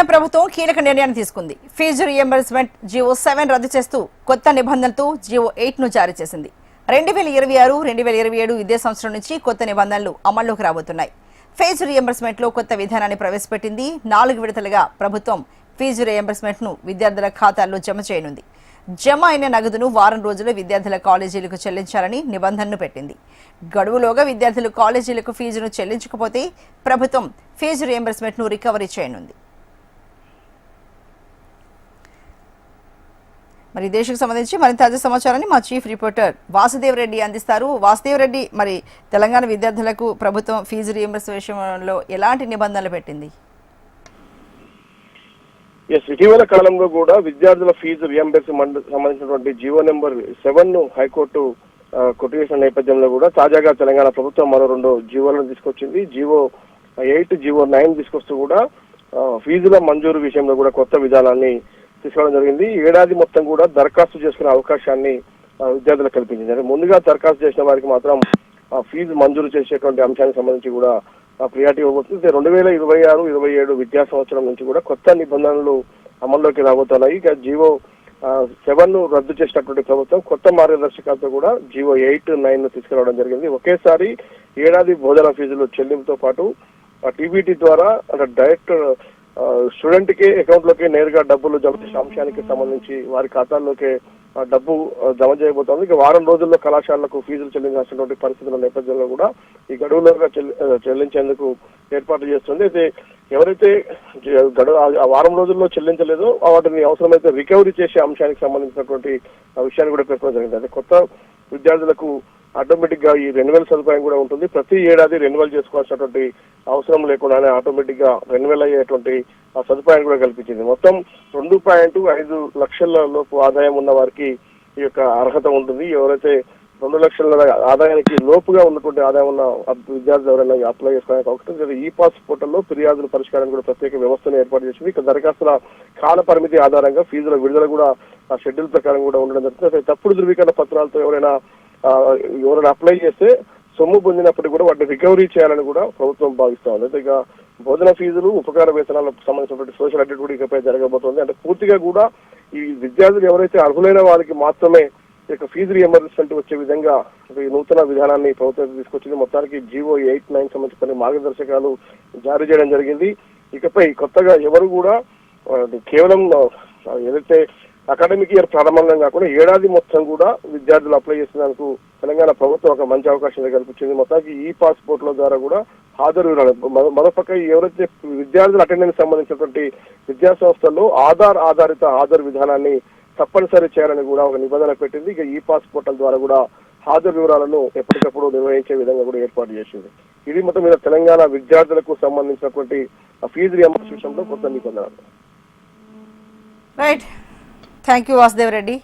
ప్రభుత్వం కీలక నిర్ణయాన్ని తీసుకుంది. ఫీజు రీఎంబర్స్మెంట్ జీవో 7 రద్దు చేస్తూ కొత్త నిబంధనలతో జీవో 8 ను జారీ చేసింది. 2026-2027 విద్యా సంవత్సరం నుంచి కొత్త నిబంధనలు అమల్లోకి రాబోతున్నాయి. ఫీజు రీఎంబర్స్మెంట్ లో కొత్త విధానాన్ని ప్రవేశపెట్టింది. 4 విడతలుగా ప్రభుత్వం ఫీజు రీఎంబర్స్మెంట్ ను విద్యార్థుల ఖాతాల్లో జమ చేయనుంది. జమ అయిన నగదును వారం రోజుల్లో విద్యార్థుల కాలేజీలకు చెల్లించాలని నిబంధనను పెట్టింది. గడువులోగా విద్యార్థులు కాలేజీలకు ఫీజును చెల్లించకపోతే ప్రభుత్వం ఫీజు రీఎంబర్స్మెంట్ ను రికవరీ చేయనుంది. మరి దేశకు సంబంధించి మరింత తాజా సమాచారాన్ని మా చీఫ్ రిపోర్టర్ వాసుదేవ్ రెడ్డి అందిస్తారు. వాసుదేవ్ రెడ్డి, మరి తెలంగాణ విద్యార్థులకు ప్రభుత్వం ఫీజు రీఎంబర్స్ విషయంలో ఎలాంటి నిబంధనలు పెట్టింది? ఇటీవల కాలంలో కూడా విద్యార్థుల ఫీజు రియంబర్స్మెంట్ సంబంధించినటువంటి జీవో నెంబర్ 7 ను హైకోర్టు కొట్టివేసిన నేపథ్యంలో కూడా తాజాగా తెలంగాణ ప్రభుత్వం మరో 2 జీవోలను తీసుకొచ్చింది. జీవో 8, జీవో 9 తీసుకొస్తూ కూడా ఫీజుల మంజూరు విషయంలో కూడా కొత్త విధానాన్ని తీసుకోవడం జరిగింది. ఏడాది మొత్తం కూడా దరఖాస్తు చేసుకునే అవకాశాన్ని విద్యార్థులకు కల్పించింది. ముందుగా దరఖాస్తు చేసిన వారికి మాత్రం ఫీజు మంజూరు చేసేటువంటి అంశానికి సంబంధించి కూడా ప్రియారిటీ ఇవ్వబోతుంది. 2026-27 విద్యా సంవత్సరం నుంచి కూడా కొత్త నిబంధనలు అమల్లోకి రాబోతున్నాయి. ఇక జీవో 7 ను రద్దు చేసినటువంటి ప్రభుత్వం కొత్త మార్గదర్శకాలతో కూడా జీవో 8, 9 ను తీసుకురావడం జరిగింది. ఒకేసారి ఏడాది బోధన ఫీజులు చెల్లింపుతో పాటు టీబీటీ ద్వారా అంటే డైరెక్ట్ స్టూడెంట్ కి అకౌంట్ లోకి నేరుగా డబ్బులు జమ చేసే అంశానికి సంబంధించి వారి ఖాతాల్లోకి డబ్బు జమ చేయబోతోంది. ఇక వారం రోజుల్లో కళాశాలలకు ఫీజులు చెల్లించాల్సినటువంటి పరిస్థితుల నేపథ్యంలో కూడా ఈ గడువులోగా చెల్లించేందుకు ఏర్పాటు చేస్తుంది. అయితే ఎవరైతే వారం రోజుల్లో చెల్లించలేదో వాటిని అవసరమైతే రికవరీ చేసే అంశానికి సంబంధించినటువంటి విషయాన్ని కూడా పేర్కొనడం జరిగింది. అదే కొత్త విద్యార్థులకు ఆటోమేటిక్ గా ఈ రెన్యువల్ సదుపాయం కూడా ఉంటుంది. ప్రతి ఏడాది రెన్యువల్ చేసుకోవాల్సినటువంటి అవసరం లేకుండానే ఆటోమేటిక్ గా రెన్యువల్ అయ్యేటువంటి సదుపాయం కూడా కల్పించింది. మొత్తం 2.5 లక్షల లోపు ఆదాయం ఉన్న వారికి ఈ యొక్క అర్హత ఉంటుంది. ఎవరైతే 2 లక్షల ఆదాయానికి లోపుగా ఉన్నటువంటి ఆదాయం ఉన్న విద్యార్థులు ఎవరైనా అప్లై చేసుకోవడానికి అవకాశం. ఈ పాస్ పోర్టల్లో ఫిర్యాదుల పరిష్కారానికి కూడా ప్రత్యేక వ్యవస్థను ఏర్పాటు చేసింది. ఇక దరఖాస్తుల కాల పరిమితి ఆధారంగా ఫీజుల విడుదల కూడా ఆ షెడ్యూల్ ప్రకారం కూడా ఉండడం జరుగుతుంది. తప్పుడు ధృవీకరణ పత్రాలతో ఎవరైనా అప్లై చేస్తే సొమ్ము పొందినప్పటికీ కూడా వాటిని రికవరీ చేయాలని కూడా ప్రభుత్వం భావిస్తా ఉంది. ఇక బోధన ఫీజులు, ఉపకార వేతనాలకు సంబంధించినటువంటి సోషల్ ఆడిట్ కూడా ఇకపై జరగబోతోంది. అంటే పూర్తిగా కూడా ఈ విద్యార్థులు ఎవరైతే అర్హులైన వారికి మాత్రమే ఇక ఫీజు రియంబర్స్మెంట్ వచ్చే విధంగా ఈ నూతన విధానాన్ని ప్రభుత్వం తీసుకొచ్చింది. మొత్తానికి జీవో 8, 9 సంబంధించిన మార్గదర్శకాలు జారీ చేయడం జరిగింది. ఇకపై కొత్తగా ఎవరు కూడా కేవలం ఏదైతే అకాడమిక్ ఇయర్ ప్రారంభంగా కాకుండా ఏడాది మొత్తం కూడా విద్యార్థులు అప్లై చేసినందుకు తెలంగాణ ప్రభుత్వం ఒక మంచి అవకాశం కల్పించింది. మొత్తానికి ఈ పాస్పోర్ట్ల ద్వారా కూడా హాజరు వివరాలు మరోపక్క ఎవరైతే విద్యార్థుల అటెండెన్స్ సంబంధించినటువంటి విద్యా సంస్థల్లో ఆధారిత హాజరు విధానాన్ని తప్పనిసరి చేయాలని కూడా ఒక నిబంధన పెట్టింది. ఇక ఈ పాస్పోర్ట్ల ద్వారా కూడా హాజరు వివరాలను ఎప్పటికప్పుడు నిర్వహించే విధంగా కూడా ఏర్పాటు చేసింది. ఇది మొత్తం మీద తెలంగాణ విద్యార్థులకు సంబంధించినటువంటి ఫీజు రియంబర్స్ విషయంలో కొత్త నిబంధనలు. Right, thank you Vasudev Reddy.